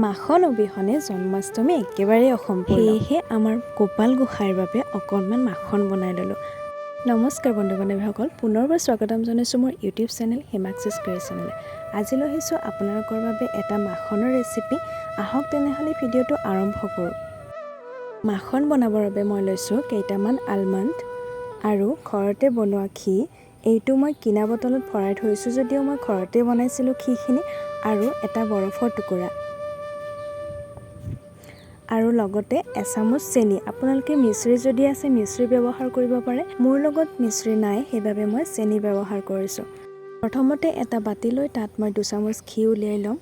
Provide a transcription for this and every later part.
মাখন অবিহনে জন্মাষ্টমী একেবাৰে অসম্পূৰ্ণ। সেয়েহে আমাৰ গোপাল গোসাঁইৰ বাবে অকণমান মাখন বনাই ল'লোঁ। নমস্কাৰ বন্ধু বান্ধৱীসকল, পুনৰবাৰ স্বাগতম জনাইছোঁ মোৰ ইউটিউব চেনেল হিমাক্ষী ক্ৰিয়েশ্যনলৈ। আজি লৈ আহিছোঁ আপোনালোকৰ বাবে এটা মাখনৰ ৰেচিপি। আহক তেনেহ'লে ভিডিঅ'টো আৰম্ভ কৰোঁ। মাখন বনাবৰ বাবে মই লৈছোঁ কেইটামান আলমণ্ড আৰু ঘৰতে বনোৱা ঘি। এইটো মই কিনা বটলত ভৰাই থৈছোঁ যদিও মই ঘৰতে বনাইছিলোঁ ঘিখিনি, আৰু এটা বৰফৰ টুকুৰা আৰু লগতে এচামুচ চেনি। আপোনালোকে মিশ্ৰি যদি আছে মিশ্ৰি ব্যৱহাৰ কৰিব পাৰে। মোৰ লগত মিশ্ৰি নাই, সেইবাবে মই চেনি ব্যৱহাৰ কৰিছোঁ। প্ৰথমতে এটা বাতি লৈ তাত মই 2 চামুচ ঘি উলিয়াই ল'ম।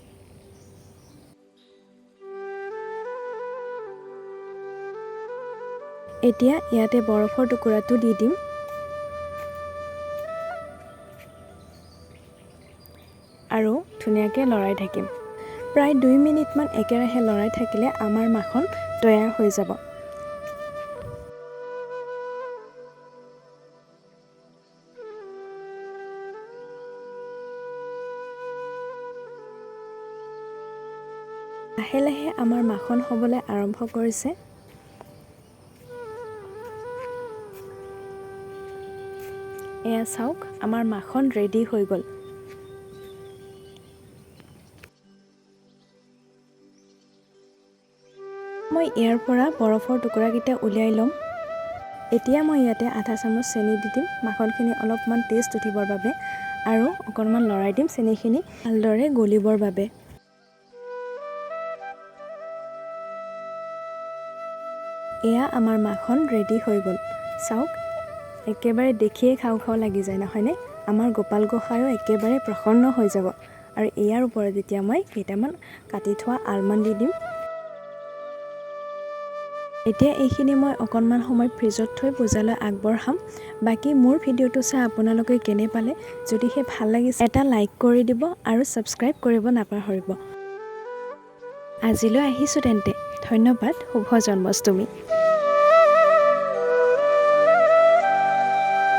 এতিয়া ইয়াতে বৰফৰ টুকুৰাটো দি দিম আৰু ধুনীয়াকৈ লৰাই থাকিম। প্ৰায় 2 মিনিটমান একেৰাহে লৰাই থাকিলে আমাৰ মাখন তৈয়াৰ হৈ যাব। লাহে লাহে আমাৰ মাখন হ'বলৈ আৰম্ভ কৰিছে। এয়া চাওক, আমাৰ মাখন ৰেডি হৈ গ'ল। মই ইয়াৰ পৰা বৰফৰ টুকুৰাকেইটা উলিয়াই ল'ম। এতিয়া মই ইয়াতে আধা চামুচ চেনি দি দিম, মাখনখিনি অলপমান টেষ্ট উঠিবৰ বাবে, আৰু অকণমান লৰাই দিম চেনিখিনি ভালদৰে গলিবৰ বাবে। এয়া আমাৰ মাখন ৰেডি হৈ গ'ল। চাওক, একেবাৰে দেখিয়ে খাওঁ খাওঁ লাগি যায় নহয়নে? আমাৰ গোপাল গোসাঁইও একেবাৰে প্ৰসন্ন হৈ যাব। আৰু ইয়াৰ ওপৰত যেতিয়া মই কেইটামান কাটি থোৱা আলমণ্ড দি দিম। এতিয়া এইখিনি মই অকণমান সময় ফ্ৰিজত থৈ পূজালৈ আগবঢ়াম। বাকী মোৰ ভিডিঅ'টো চাই আপোনালোকে কেনে পালে? যদিহে ভাল লাগিছে এটা লাইক কৰি দিব আৰু ছাবস্ক্ৰাইব কৰিব নাপাহৰিব। আজিলৈ আহিছোঁ তেন্তে, ধন্যবাদ। শুভ জন্মাষ্টমী।